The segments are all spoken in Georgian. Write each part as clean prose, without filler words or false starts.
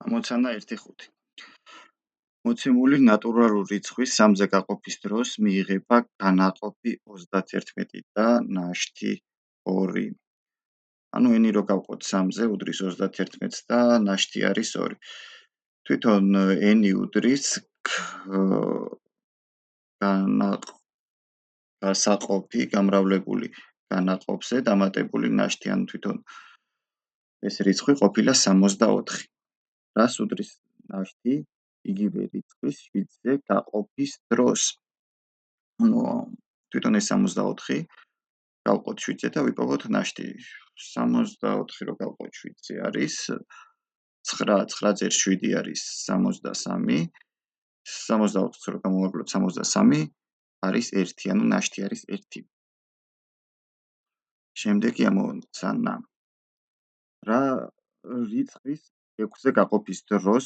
ამოცანა 1-5. მოცემული ნატურალური რიცხვის 3-ზე გაყოფის დროს მიიღება განაყოფი 31 და ნაშთი 2. ანუ n-ი რო გავყოთ 3-ზე, უდრის 31-ს და ნაშთი არის 2. თვითონ n-ი უდრის გასაყოფი გამრავლებული განაყოფზე დამატებული ნაშთი, ანუ თვითონ ეს რიცხვი ყოფილა 64. რას უდრის ნაშთი იგივე რიცხვის 7-ზე გაყოფის დროს? ანუ თვითონ ეს 64 გავყოთ 7-ზე და ვიპოვოთ ნაშთი. 64 რო გავყოთ 7-ზე არის 9, 9 + 7 არის 63. 64-ს რო გამოვაკლოთ 63 არის 1, ანუ ნაშთი არის 1. შემდეგი ამოცანა. რა რიცხვის 6-ზე გაყოფის დროს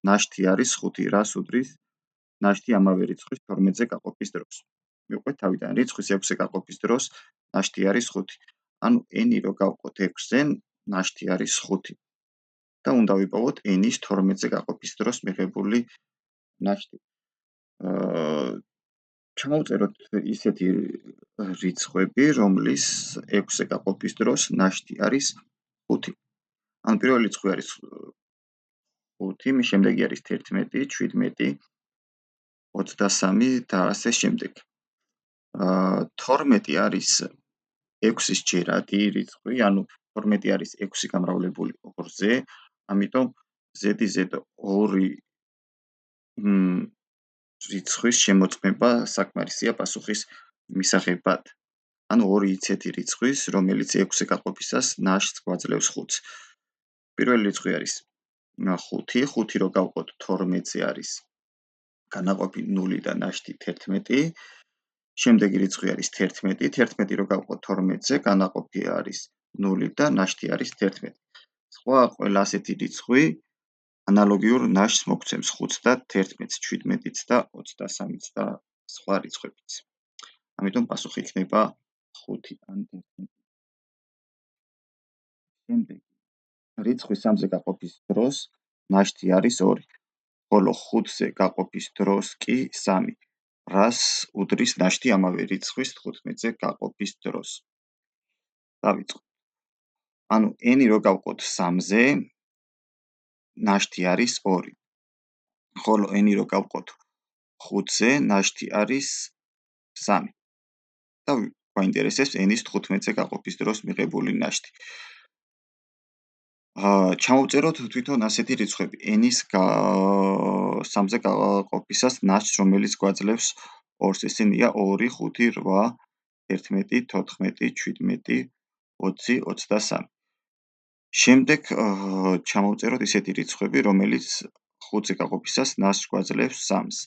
ნაშთი არის 5, რას უდრის ნაშთი ამავე რიცხვის 12-ზე გაყოფის დროს? მივყვეთ თავიდან, რიცხვის 6-ზე გაყოფის დროს ნაშთი არის 5. ანუ n-ი რო გავყოთ 6-ზე, ნაშთი არის 5. და უნდა ვიპოვოთ n-ის 12-ზე გაყოფის დროს მიღებული ნაშთი. ჩამოვწეროთ ისეთი რიცხვები, რომლის 6-ზე გაყოფის დროს ნაშთი არის 5. ანუ პირველი რიცხვი არის 5, მის შემდეგი არის 11, 17, 23 და ასე შემდეგ. 12 არის 6-ის ჯერადი რიცხვი, ანუ 12 არის 6 გამრავლებული 2-ზე, ამიტომ z2 რიცხვის შემოწმება საკმარისია პასუხის მისაღებად. ანუ 2 იცეთი რიცხვის, რომელიც 6-ზე გაყოფისას ნაშთს გვაძლევს 5-ს. პირველი რიცხვი არის 5, 5 რო გავყოთ 12-ზე არის განაყოფი 0 და ნაშთი 11. შემდეგი რიცხვი არის 11, 11 რო გავყოთ 12-ზე, განაყოფი არის 0 და ნაშთი არის 11. სხვა ყველა ასეთი რიცხვი ანალოგიურ ნაშთს მოგცემს 5-ს და 11-ს, 17-ს და 23-ს და სხვა რიცხვებიც. ამიტომ პასუხი იქნება 5 ან 11. შემდეგი რიცხვის 3-ზე გაყოფის დროს ნაშთი არის 2, ხოლო 5-ზე გაყოფის დროს კი 3. რას უდრის ნაშთი ამავე რიცხვის 15-ზე გაყოფის დროს? დავიწყოთ. ანუ n-ი რო გავყოთ 3-ზე, ნაშთი არის 2. ხოლო n-ი რო გავყოთ 5-ზე, ნაშთი არის 3. და გვაინტერესებს n-ის 15-ზე გაყოფის დროს მიღებული ნაშთი. ჩამოვწეროთ თვითონ ასეთი რიცხვები. n-ის 3-ზე გაყოფისას ნაშთს, რომელიც გვაძლევს 2-ს, ესენია 2, 5, 8, 11, 14, 17, 20, 23. შემდეგ ჩამოვწეროთ ისეთი რიცხვები, რომელიც 5-ზე გაყოფისას ნაშთს გვაძლევს 3-ს.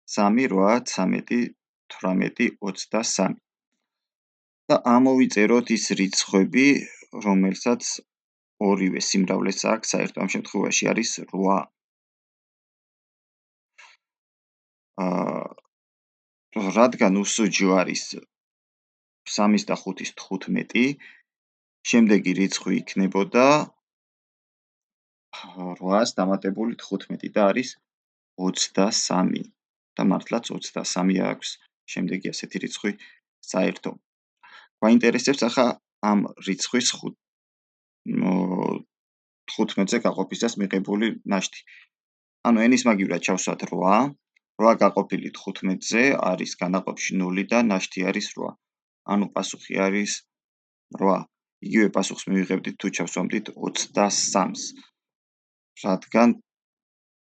3, 8, 13, 18, 23. და ამოვიწეროთ ის რიცხვები, რომელსაც ორივე სიმრავლეც აქვს, საერთო ამ შემთხვევაში არის 8. რადგან უსუჯო არის 3-ის და 5-ის 15, შემდეგი რიცხვი იქნებოდა 8-ს დამატებული 15 და არის 23 და მართლაც 23 აქვს შემდეგი ასეთი რიცხვი საერთო. გვაინტერესებს ახლა ამ რიცხვის 15-ზე გაყოფისას მიღებული ნაშთი. ანუ n-ის მაგივრად ჩავსვათ 8, 8 გაყოფილი 15-ზე არის განაყოფში 0 და ნაშთი არის 8. ანუ პასუხი არის 8. იგივე პასუხს მივიღებდით თუ ჩავსვამდით 23-ს. რადგან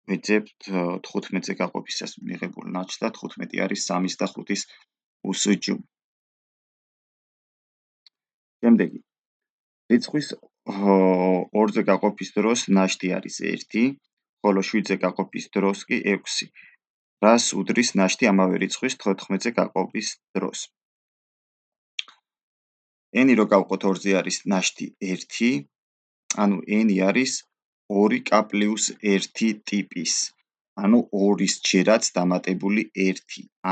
ვეძებთ 15-ზე გაყოფისას მიღებულ ნაშთს და 15 არის 3-ის და 5-ის უსუჯო. შემდეგი რიცხვის 2-ზე გაყოფის დროს ნაშთი არის 1, ხოლო 7-ზე გაყოფის დროს კი 6. რას უდრის ნაშთი ამავე რიცხვის 14-ზე გაყოფის დროს? n-ი რო გავყოთ 2-ზე არის ნაშთი 1, ანუ n-ი არის 2k + 1 ტიპის. ანუ 2-ის ჯერაც დამატებული 1,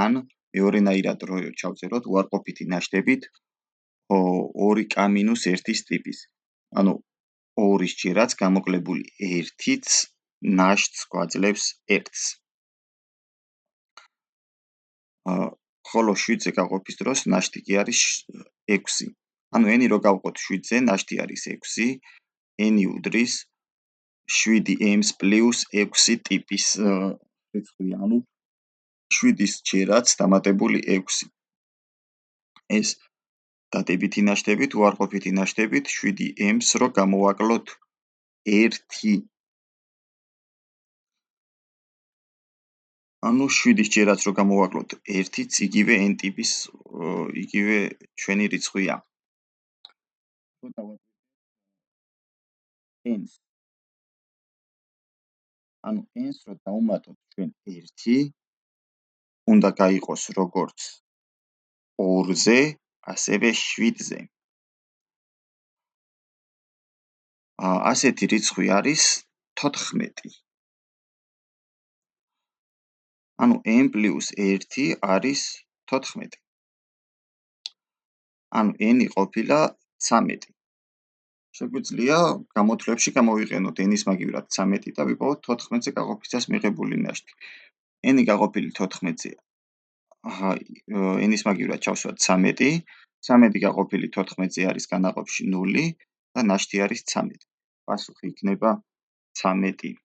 ან მეორენაირად რო ჩავწეროთ უარყოფითი ნაშთებით 2k - 1-ის ტიპის. ანუ 2-ის ჯერაც გამოკლებული 1-იც ნაშთს გვაძლევს 1-ს. ხოლო 7-ზე გაყოფის დროს ნაშთი კი არის 6. ანუ n-ი რო გავყოთ 7-ზე, ნაშთი არის 6, n-ი უდრის 7m პლუს 6 ტიპის რიცხვი, ანუ 7-ის ჯერაც დამატებული 6. ეს დადებითი ნაშთებით, უარყოფითი ნაშთებით 7m-ს რო გამოვაკლოთ 1. ანუ 7-ის ჯერაც რო გამოვაკლოთ 1-იც, იგივე n ტიპის, იგივე ჩვენი რიცხვია. n-ს. ანუ n-ს რო დავუმატოთ ჩვენ 1, უნდა გაიყოს როგორც 2-ზე, ასევე 7-ზე. ასეთი რიცხვი არის 14. ანუ n პლუს 1 არის 14. ანუ n-ი ყოფილა 13. შეგვიძლია გამოთვლებში გამოვიყენოთ n-ის მაგივრად 13 და ვიპოვოთ 14-ზე გაყოფისას მიღებული ნაშთი. n-ი გაყოფილი 14-ზე, n-ის მაგივრად ჩავსვათ 13, 13 გაყოფილი 14-ზე არის განაყოფში 0 და ნაშთი არის 13. პასუხი იქნება 13.